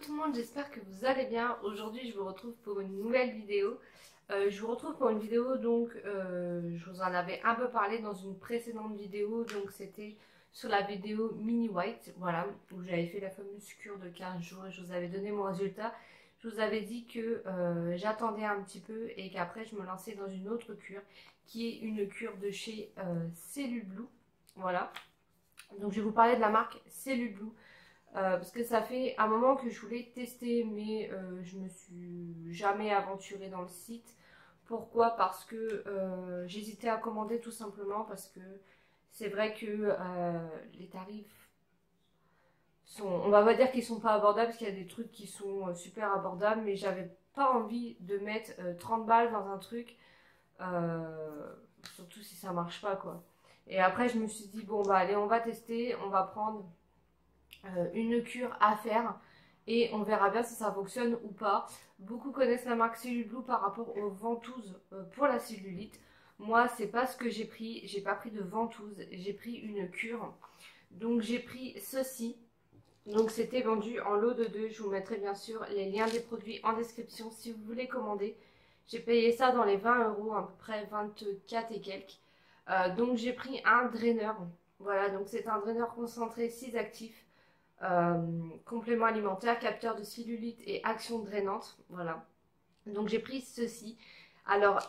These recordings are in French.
Tout le monde, j'espère que vous allez bien. Aujourd'hui, je vous retrouve pour une nouvelle vidéo. Je vous retrouve pour une vidéo, donc je vous en avais un peu parlé dans une précédente vidéo, donc c'était sur la vidéo Mini White, voilà, où j'avais fait la fameuse cure de 15 jours et je vous avais donné mon résultat. Je vous avais dit que j'attendais un petit peu et qu'après je me lançais dans une autre cure, qui est une cure de chez Cellule Blue, voilà. Donc je vais vous parler de la marque Cellule Blue. Parce que ça fait un moment que je voulais tester, mais je me suis jamais aventurée dans le site. Pourquoi? Parce que j'hésitais à commander tout simplement parce que c'est vrai que les tarifs sont, on va pas dire qu'ils sont pas abordables parce qu'il y a des trucs qui sont super abordables, mais j'avais pas envie de mettre 30 balles dans un truc, surtout si ça marche pas quoi. Et après je me suis dit bon bah allez on va tester, on va prendre une cure à faire et on verra bien si ça fonctionne ou pas. Beaucoup connaissent la marque Cellule Blue par rapport aux ventouses pour la cellulite. Moi, c'est pas ce que j'ai pris. J'ai pas pris de ventouse, j'ai pris une cure. Donc j'ai pris ceci. Donc c'était vendu en lot de 2. Je vous mettrai bien sûr les liens des produits en description si vous voulez commander. J'ai payé ça dans les 20 euros, à peu près 24 et quelques. Donc j'ai pris un draineur. Voilà, donc c'est un draineur concentré 6 actifs. Complément alimentaire, capteur de cellulite et action drainante. Voilà. Donc j'ai pris ceci. Alors,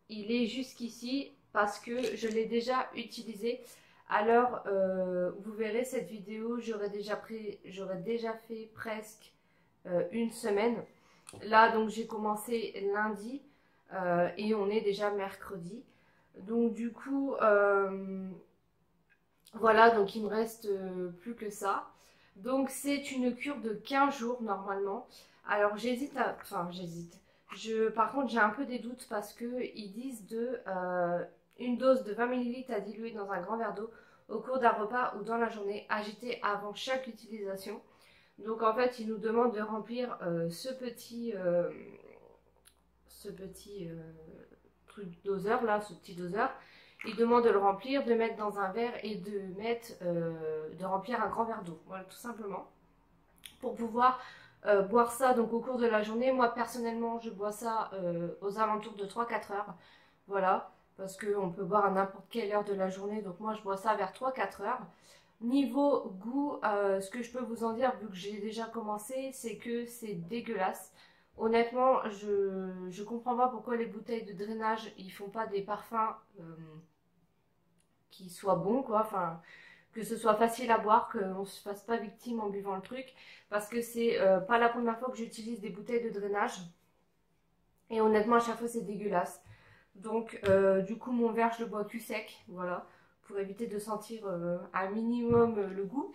il est jusqu'ici parce que je l'ai déjà utilisé. Alors, vous verrez cette vidéo, j'aurais déjà fait presque une semaine. Là, donc j'ai commencé lundi et on est déjà mercredi. Donc du coup, voilà, donc il me reste plus que ça. Donc c'est une cure de 15 jours normalement. Alors j'hésite à... Enfin j'hésite. Par contre j'ai un peu des doutes parce que ils disent de une dose de 20 ml à diluer dans un grand verre d'eau au cours d'un repas ou dans la journée, agité avant chaque utilisation. Donc en fait ils nous demandent de remplir ce petit truc doseur là, ce petit doseur. Il demande de le remplir, de mettre dans un verre et de remplir un grand verre d'eau. Voilà, tout simplement. Pour pouvoir boire ça donc au cours de la journée. Moi, personnellement, je bois ça aux alentours de 3-4 heures. Voilà, parce qu'on peut boire à n'importe quelle heure de la journée. Donc moi, je bois ça vers 3-4 heures. Niveau goût, ce que je peux vous en dire, vu que j'ai déjà commencé, c'est que c'est dégueulasse. Honnêtement, je comprends pas pourquoi les bouteilles de drainage, ils font pas des parfums qui soit bon, quoi. Enfin, que ce soit facile à boire, qu'on se fasse pas victime en buvant le truc. Parce que c'est pas la première fois que j'utilise des bouteilles de drainage. Et honnêtement, à chaque fois, c'est dégueulasse. Donc, du coup, mon verre, je le bois cul sec. Voilà. Pour éviter de sentir un minimum le goût.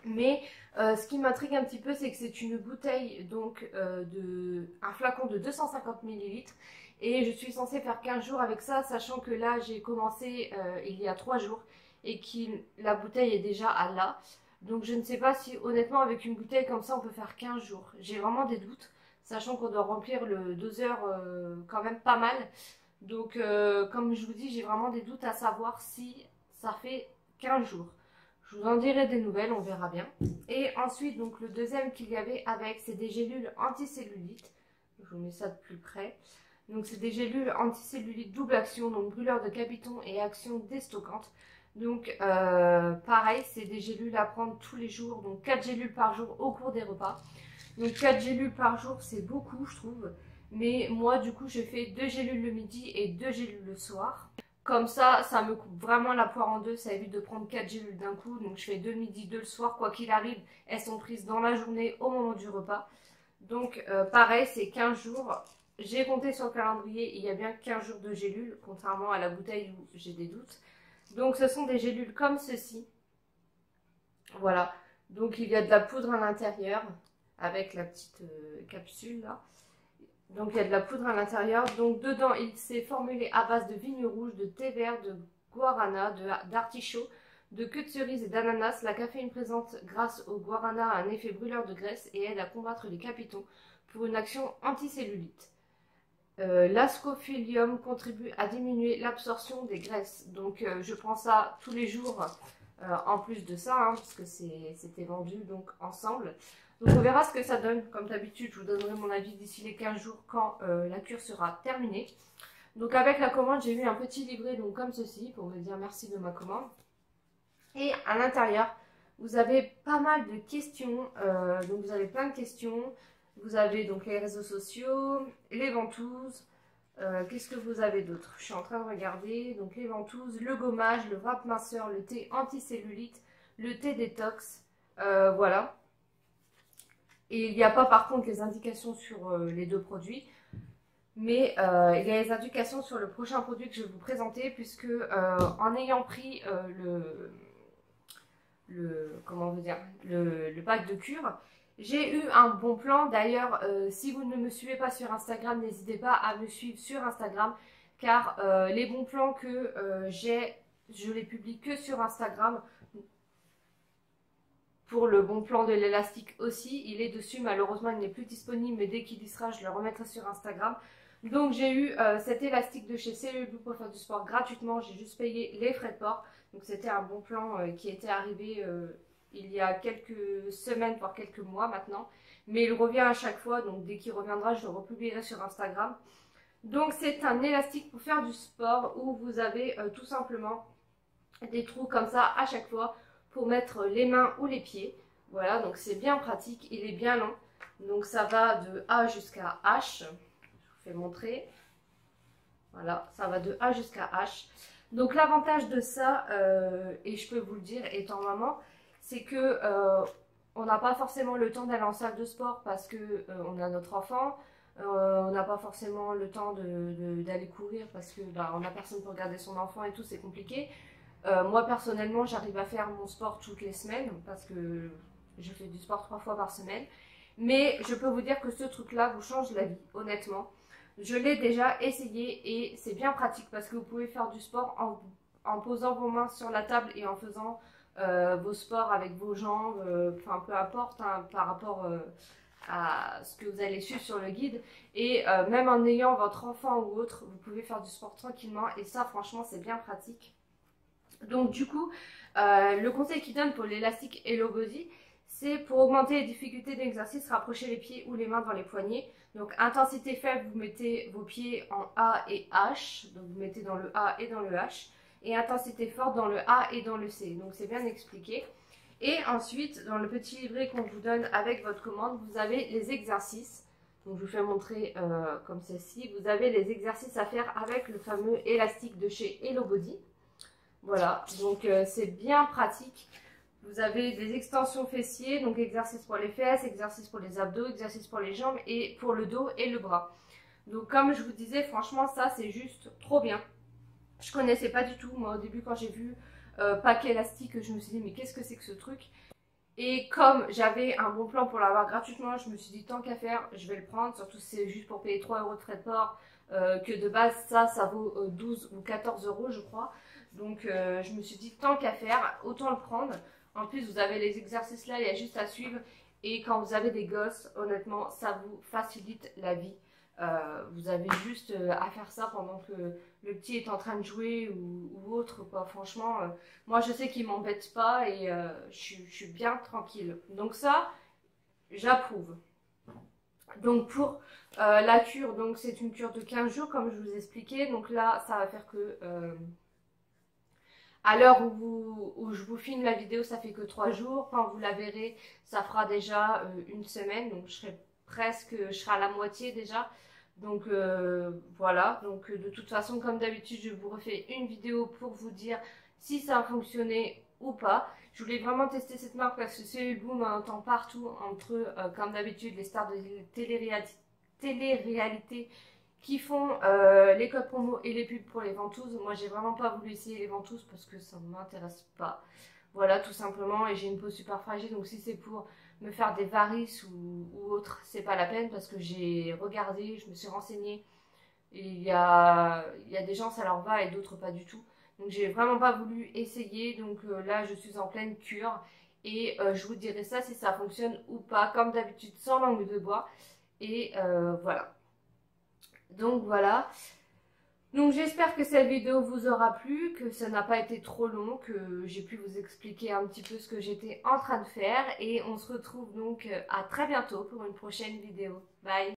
Mais ce qui m'intrigue un petit peu, c'est que c'est une bouteille, donc un flacon de 250 millilitres. Et je suis censée faire 15 jours avec ça, sachant que là, j'ai commencé il y a 3 jours et que la bouteille est déjà à là. Donc je ne sais pas si honnêtement, avec une bouteille comme ça, on peut faire 15 jours. J'ai vraiment des doutes, sachant qu'on doit remplir le doseur quand même pas mal. Donc comme je vous dis, j'ai vraiment des doutes à savoir si ça fait 15 jours. Je vous en dirai des nouvelles, on verra bien. Et ensuite, donc le deuxième qu'il y avait avec, c'est des gélules anticellulite. Je vous mets ça de plus près. Donc c'est des gélules anticellulite double action, donc brûleur de capiton et action déstockante. Donc pareil, c'est des gélules à prendre tous les jours, donc 4 gélules par jour au cours des repas. Donc 4 gélules par jour, c'est beaucoup je trouve. Mais moi du coup, je fais 2 gélules le midi et 2 gélules le soir. Comme ça me coupe vraiment la poire en deux, ça évite de prendre 4 gélules d'un coup. Donc je fais 2 le midi, 2 le soir, quoi qu'il arrive, elles sont prises dans la journée au moment du repas. Donc pareil, c'est 15 jours. J'ai compté sur le calendrier, il y a bien 15 jours de gélules, contrairement à la bouteille où j'ai des doutes. Donc ce sont des gélules comme ceci. Voilà, donc il y a de la poudre à l'intérieur, avec la petite capsule là. Donc il y a de la poudre à l'intérieur. Donc dedans, il s'est formulé à base de vigne rouge, de thé vert, de guarana, d'artichaut, de queue de cerise et d'ananas. La caféine présente grâce au guarana a un effet brûleur de graisse et aide à combattre les capitons pour une action anticellulite. L'ascophylium contribue à diminuer l'absorption des graisses. Donc je prends ça tous les jours en plus de ça, hein, parce que c'était vendu donc ensemble. Donc on verra ce que ça donne. Comme d'habitude, je vous donnerai mon avis d'ici les 15 jours quand la cure sera terminée. Donc avec la commande, j'ai eu un petit livret donc comme ceci pour me dire merci de ma commande. Et à l'intérieur, vous avez pas mal de questions. Donc vous avez plein de questions. Vous avez donc les réseaux sociaux, les ventouses. Qu'est-ce que vous avez d'autre? Je suis en train de regarder. Donc les ventouses, le gommage, le wrap minceur, le thé anticellulite, le thé détox. Voilà. Et il n'y a pas par contre les indications sur les deux produits. Mais il y a les indications sur le prochain produit que je vais vous présenter. Puisque en ayant pris comment vous dire, le pack de cure, j'ai eu un bon plan. D'ailleurs, si vous ne me suivez pas sur Instagram, n'hésitez pas à me suivre sur Instagram. Car les bons plans que j'ai, je les publie que sur Instagram. Pour le bon plan de l'élastique aussi, il est dessus. Malheureusement, il n'est plus disponible, mais dès qu'il y sera, je le remettrai sur Instagram. Donc, j'ai eu cet élastique de chez Cellule Blue pour faire du sport gratuitement. J'ai juste payé les frais de port. Donc, c'était un bon plan qui était arrivé il y a quelques semaines, voire quelques mois maintenant. Mais il revient à chaque fois. Donc, dès qu'il reviendra, je le republierai sur Instagram. Donc, c'est un élastique pour faire du sport où vous avez tout simplement des trous comme ça à chaque fois pour mettre les mains ou les pieds. Voilà, donc c'est bien pratique, il est bien long. Donc ça va de A jusqu'à H. Je vous fais montrer. Voilà, ça va de A jusqu'à H. Donc l'avantage de ça, et je peux vous le dire étant maman, c'est que on n'a pas forcément le temps d'aller en salle de sport parce que on a notre enfant. On n'a pas forcément le temps d'aller courir parce que bah, on n'a personne pour regarder son enfant et tout, c'est compliqué. Moi personnellement j'arrive à faire mon sport toutes les semaines parce que je fais du sport 3 fois par semaine. Mais je peux vous dire que ce truc là vous change la vie, honnêtement. Je l'ai déjà essayé et c'est bien pratique parce que vous pouvez faire du sport en posant vos mains sur la table et en faisant vos sports avec vos jambes, enfin peu importe hein, par rapport à ce que vous allez suivre sur le guide. Et même en ayant votre enfant ou autre, vous pouvez faire du sport tranquillement et ça franchement c'est bien pratique. Donc du coup, le conseil qu'il donne pour l'élastique Hello Body, c'est pour augmenter les difficultés d'exercice, rapprocher les pieds ou les mains dans les poignets. Donc intensité faible, vous mettez vos pieds en A et H, donc vous mettez dans le A et dans le H. Et intensité forte dans le A et dans le C, donc c'est bien expliqué. Et ensuite, dans le petit livret qu'on vous donne avec votre commande, vous avez les exercices. Donc je vous fais montrer comme ceci. Vous avez les exercices à faire avec le fameux élastique de chez Hello Body. Voilà, donc c'est bien pratique. Vous avez des extensions fessiers, donc exercice pour les fesses, exercice pour les abdos, exercice pour les jambes et pour le dos et le bras. Donc comme je vous disais, franchement ça c'est juste trop bien. Je connaissais pas du tout, moi au début quand j'ai vu paquet élastique, je me suis dit mais qu'est-ce que c'est que ce truc? Et comme j'avais un bon plan pour l'avoir gratuitement, je me suis dit tant qu'à faire, je vais le prendre, surtout si c'est juste pour payer 3 € de frais de port, que de base ça vaut 12 ou 14 € je crois. Donc je me suis dit tant qu'à faire, autant le prendre. En plus vous avez les exercices là, il y a juste à suivre. Et quand vous avez des gosses, honnêtement, ça vous facilite la vie. Vous avez juste à faire ça pendant que le petit est en train de jouer ou autre, quoi. Franchement, moi je sais qu'il m'embête pas et je suis bien tranquille. Donc ça, j'approuve. Donc pour la cure, donc c'est une cure de 15 jours comme je vous expliquais. Donc là, ça va faire que à l'heure où je vous filme la vidéo, ça fait que 3 jours. Quand vous la verrez, ça fera déjà une semaine. Donc je serai à la moitié déjà. Donc voilà, donc de toute façon comme d'habitude je vous refais une vidéo pour vous dire si ça a fonctionné ou pas. Je voulais vraiment tester cette marque parce que Cellule Blue, on entend partout entre comme d'habitude les stars de télé-réalité qui font les codes promo et les pubs pour les ventouses. Moi j'ai vraiment pas voulu essayer les ventouses parce que ça ne m'intéresse pas. Voilà tout simplement, et j'ai une peau super fragile donc si c'est pour me faire des varices ou autre, c'est pas la peine parce que j'ai regardé, je me suis renseignée et il y a des gens ça leur va et d'autres pas du tout. Donc j'ai vraiment pas voulu essayer, donc là je suis en pleine cure et je vous dirai ça si ça fonctionne ou pas, comme d'habitude sans langue de bois. Et voilà. Donc voilà. Donc j'espère que cette vidéo vous aura plu, que ça n'a pas été trop long, que j'ai pu vous expliquer un petit peu ce que j'étais en train de faire. Et on se retrouve donc à très bientôt pour une prochaine vidéo. Bye!